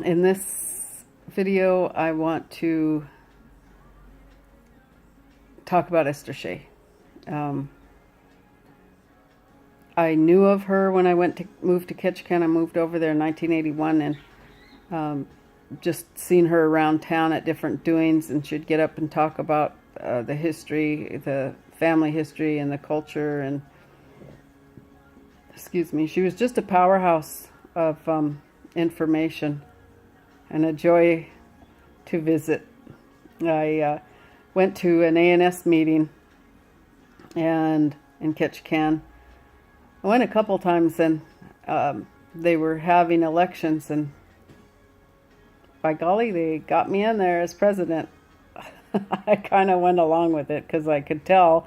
In this video, I want to talk about Esther Shea. Um, I knew of her when I moved to Ketchikan. I moved over there in 1981, and just seen her around town at different doings, and she'd get up and talk about the history, the family history, and the culture. And excuse me, she was just a powerhouse of information and a joy to visit. I went to an ANS meeting and in Ketchikan. I went a couple times, and they were having elections, and by golly, they got me in there as president. I kind of went along with it because I could tell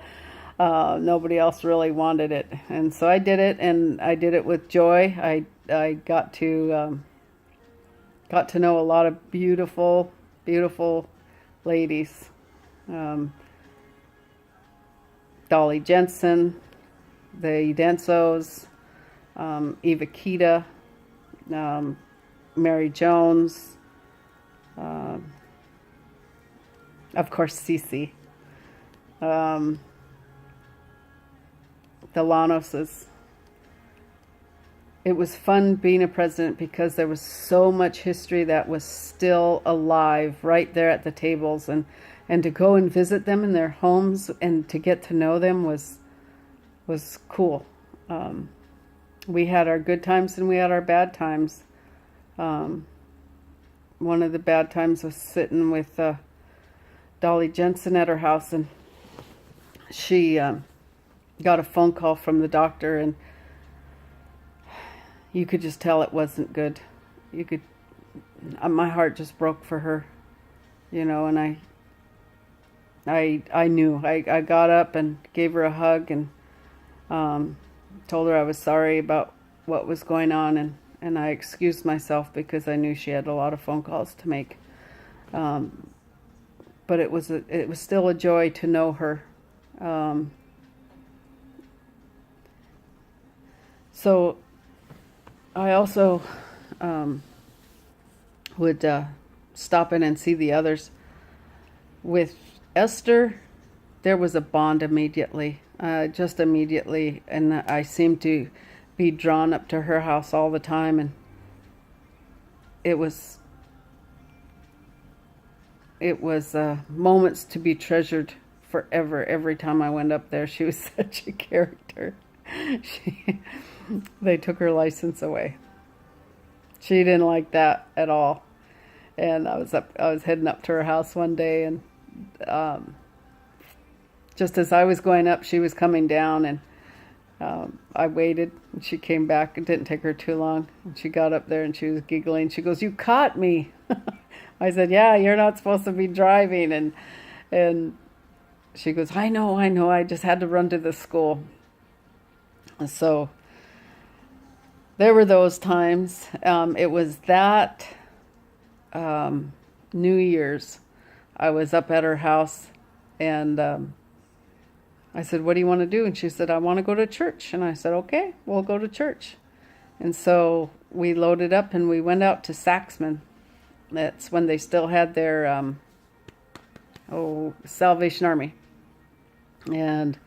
nobody else really wanted it, and so I did it, and I did it with joy. I got to know a lot of beautiful ladies. Dolly Jensen, the Udensos, Eva Kita, Mary Jones, of course Cece, the Lanoses. It was fun being a president because there was so much history that was still alive right there at the tables, and to go and visit them in their homes and to get to know them was cool. We had our good times and we had our bad times. One of the bad times was sitting with Dolly Jensen at her house, and she got a phone call from the doctor, and you could just tell it wasn't good. You could, my heart just broke for her, and I knew. I got up and gave her a hug, and told her I was sorry about what was going on, and I excused myself because I knew she had a lot of phone calls to make. But it was still a joy to know her. So I also would stop in and see the others. With Esther, there was a bond immediately, just immediately, and I seemed to be drawn up to her house all the time, and it was moments to be treasured forever. Every time I went up there, she was such a character. They took her license away. She didn't like that at all. And I was heading up to her house one day, and just as I was going up, she was coming down, and I waited, and she came back. It didn't take her too long. And she got up there and she was giggling. She goes, "You caught me." I said, "Yeah, you're not supposed to be driving." And she goes, I know. I just had to run to the school." And so there were those times. It was that New Year's. I was up at her house, and I said, "What do you want to do?" And she said, "I want to go to church." And I said, "Okay, we'll go to church." And so we loaded up and we went out to Saxman. That's when they still had their Salvation Army. And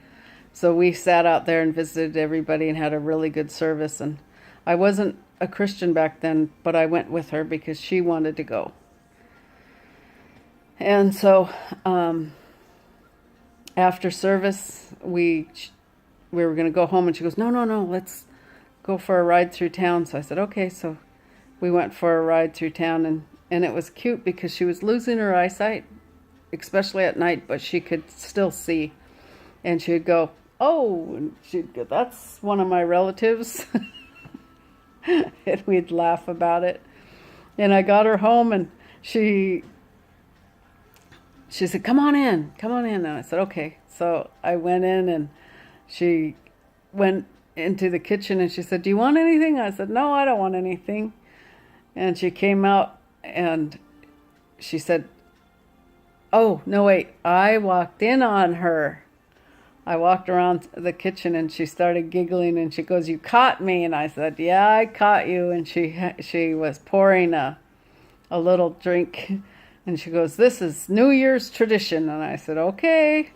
so we sat out there and visited everybody and had a really good service. And I wasn't a Christian back then, but I went with her because she wanted to go. And so after service, we were going to go home, and she goes, no, let's go for a ride through town. So I said, okay. So we went for a ride through town, and it was cute because she was losing her eyesight, especially at night, but she could still see. And she'd go, "Oh," and she'd go, "That's one of my relatives." And we'd laugh about it. And I got her home, and she said, come on in. And I said, okay. So I went in, and she went into the kitchen, and she said, "Do you want anything?" I said, "No, I don't want anything." And she came out, and she said, "Oh, no, wait." I walked in on her. I walked around the kitchen, and she started giggling, and she goes, "You caught me." And I said, "Yeah, I caught you." And she was pouring a a little drink. And she goes, "This is New Year's tradition." And I said, "Okay."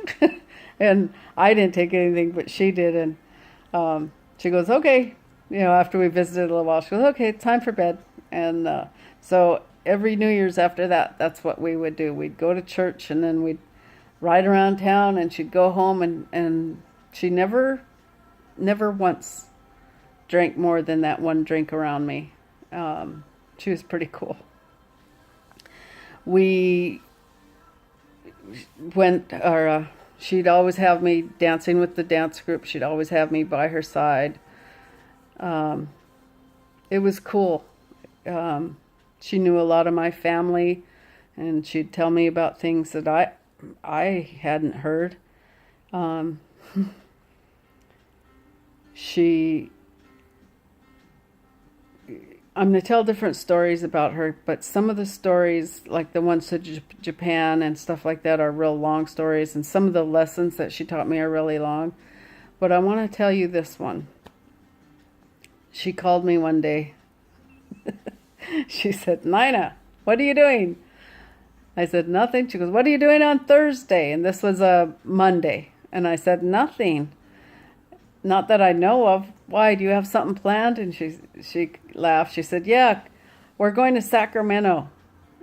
And I didn't take anything, but she did. And she goes, "Okay." After we visited a little while, she goes, "Okay, it's time for bed." And so every New Year's after that, that's what we would do. We'd go to church, and then we'd ride around town, and she'd go home, and she never once drank more than that one drink around me. She was pretty cool. We went, or she'd always have me dancing with the dance group. She'd always have me by her side. It was cool. She knew a lot of my family, and she'd tell me about things that I hadn't heard. I'm going to tell different stories about her, but some of the stories, like the ones to Japan and stuff like that, are real long stories, and some of the lessons that she taught me are really long. But I want to tell you this one. She called me one day. She said, "Nina, what are you doing?" I said, "Nothing." She goes, "What are you doing on Thursday?" And this was a Monday. And I said, "Nothing. Not that I know of. Why, do you have something planned?" And she laughed. She said, "Yeah, we're going to Sacramento."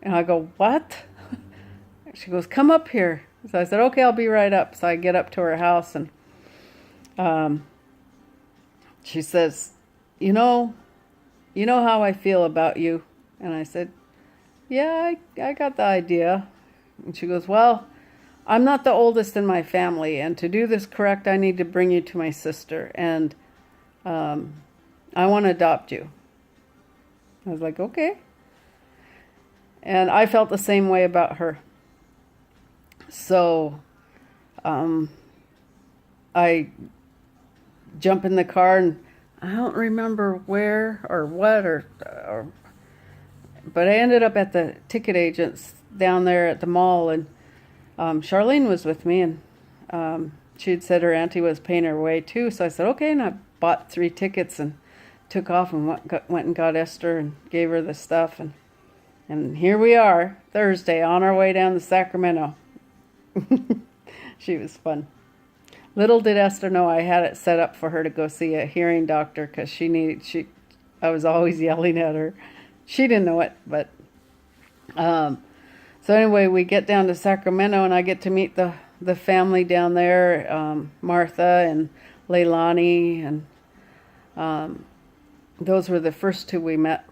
And I go, "What?" She goes, "Come up here." So I said, "Okay, I'll be right up." So I get up to her house, and she says, you know how I feel about you." And I said, "Yeah, I got the idea." And she goes, "Well, I'm not the oldest in my family, and to do this correct, I need to bring you to my sister, and I want to adopt you." I was like, "Okay." And I felt the same way about her. So I jump in the car, and I don't remember where or what, but I ended up at the ticket agent's down there at the mall, and Charlene was with me, and she had said her auntie was paying her way too. So I said, "Okay," and I bought 3 tickets and took off and went and got Esther and gave her the stuff, and here we are, Thursday, on our way down to Sacramento. She was fun. Little did Esther know I had it set up for her to go see a hearing doctor, because I was always yelling at her. She didn't know it, but so anyway, we get down to Sacramento, and I get to meet the family down there, Martha and Leilani, and those were the first 2 we met.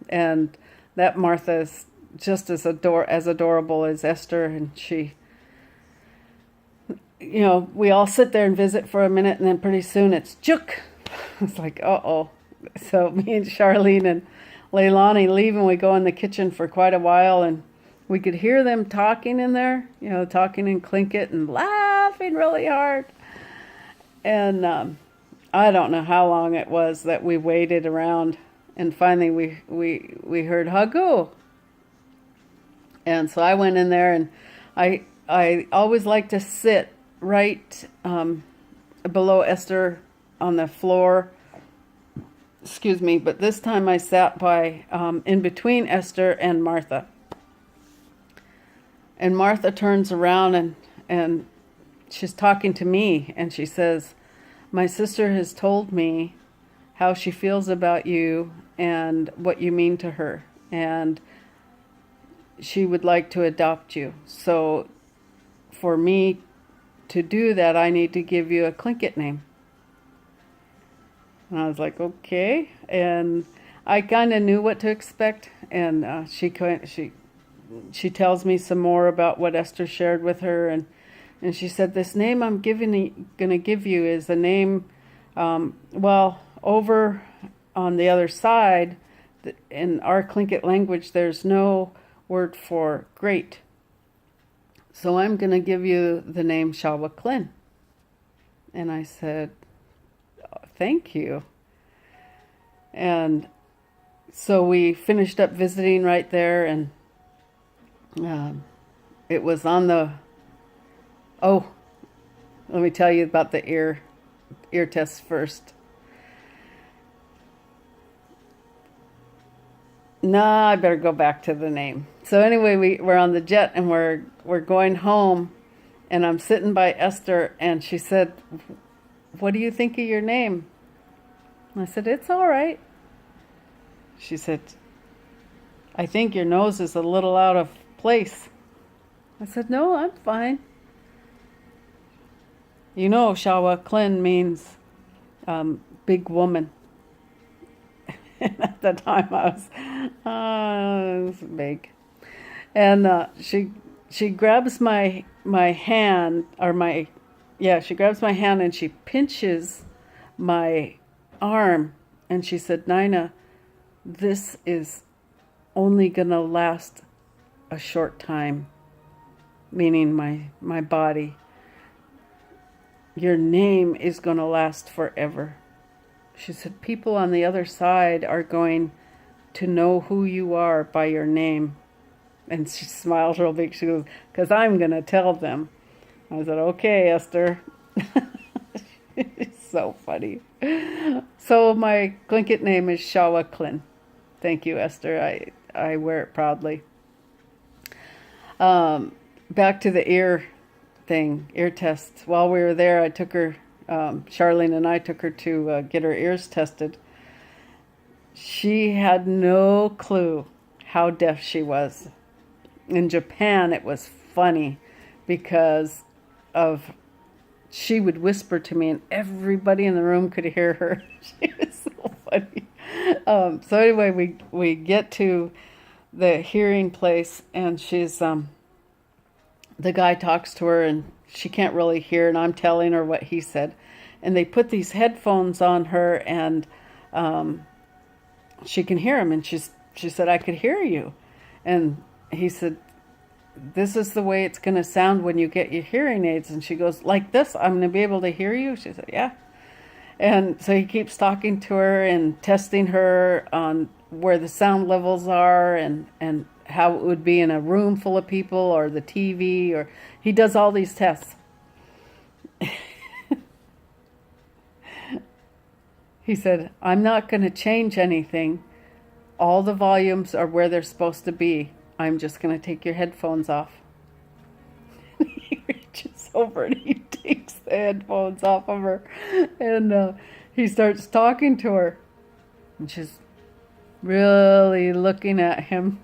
And that Martha is just as adorable as Esther, and she, we all sit there and visit for a minute, and then pretty soon it's juk. It's like, uh-oh. So me and Charlene and Leilani leave, and we go in the kitchen for quite a while, and we could hear them talking in there, talking in Tlingit and laughing really hard. And I don't know how long it was that we waited around, and finally we heard Hagu. And so I went in there, and I always like to sit right below Esther on the floor. Excuse me, but this time I sat by in between Esther and Martha. And Martha turns around, and she's talking to me, and she says, "My sister has told me how she feels about you and what you mean to her, and she would like to adopt you. So for me to do that, I need to give you a Tlingit name." And I was like, "Okay." And I kind of knew what to expect, and she tells me some more about what Esther shared with her, and she said, "This name I'm gonna give you is a name, over on the other side, in our Tlingit language, there's no word for great. So I'm gonna give you the name Shawaklin." And I said, "Thank you." And so we finished up visiting right there, and it was on the, let me tell you about the ear test first. Nah, I better go back to the name. So anyway, we're on the jet and we're going home, and I'm sitting by Esther, and she said, "What do you think of your name?" And I said, "It's all right." She said, "I think your nose is a little out of place." I said, "No, I'm fine." You know, Shawa Klin means big woman. And at the time I was big. And she grabs my hand, or she grabs my hand and she pinches my arm, and she said, "Nina, this is only gonna last a short time," meaning my body. "Your name is gonna last forever." She said, "People on the other side are going to know who you are by your name." And she smiled real big. She goes, "Because I'm going to tell them." I said, "Okay, Esther." It's so funny. So my Tlingit name is Shawa Klin. Thank you, Esther. I wear it proudly. Back to the ear test. While we were there, I took her, Charlene and I took her to get her ears tested. She had no clue how deaf she was. In Japan, it was funny because she would whisper to me and everybody in the room could hear her. She was so funny. So anyway, we get to the hearing place, and she's, the guy talks to her and she can't really hear, and I'm telling her what he said. And they put these headphones on her, and she can hear him. And she said, "I could hear you." And he said, "This is the way it's going to sound when you get your hearing aids." And she goes, "Like this, I'm going to be able to hear you?" She said, "Yeah." And so he keeps talking to her and testing her on where the sound levels are, and how it would be in a room full of people, or the TV, or he does all these tests. He said, "I'm not going to change anything. All the volumes are where they're supposed to be. I'm just going to take your headphones off." He reaches over and he takes the headphones off of her, and he starts talking to her, and she's really looking at him.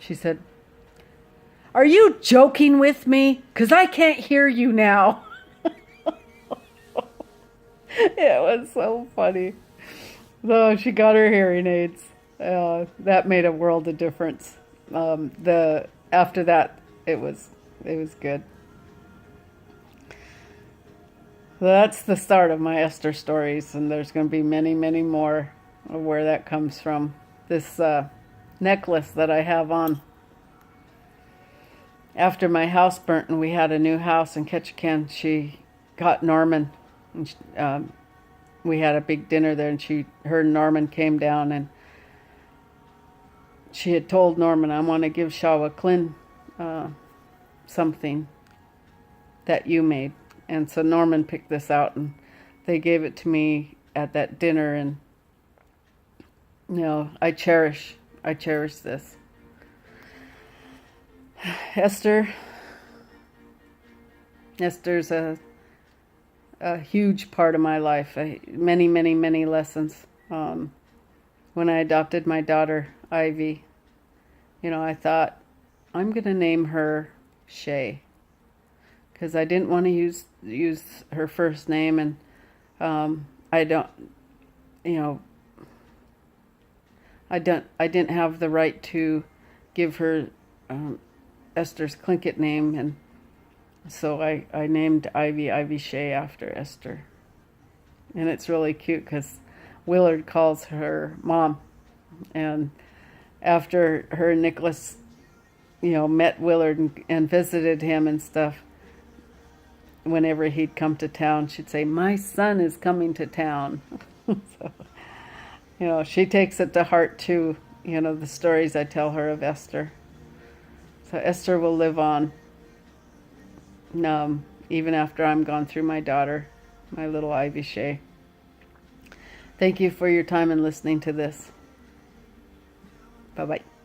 She said, "Are you joking with me? 'Cause I can't hear you now." It was so funny. So she got her hearing aids. That made a world of difference. After that, it was good. So that's the start of my Esther stories, and there's going to be many, many more of where that comes from. This necklace that I have on. After my house burnt and we had a new house in Ketchikan, she got Norman. And we had a big dinner there, and her and Norman came down, and she had told Norman, "I want to give Shawa Klin something that you made." And so Norman picked this out, and they gave it to me at that dinner, and I cherish this. Esther's a huge part of my life. Many, many, many lessons. When I adopted my daughter, Ivy, I thought, I'm going to name her Shea, because I didn't want to use her first name, and I didn't have the right to give her Esther's Tlingit name, and so I named Ivy Shea after Esther. And it's really cute because Willard calls her Mom. And after her and Nicholas, met Willard and visited him and stuff, whenever he'd come to town, she'd say, "My son is coming to town." So, she takes it to heart too, the stories I tell her of Esther. So Esther will live on. Even after I'm gone through my daughter, my little Ivy Shea. Thank you for your time and listening to this. Bye-bye.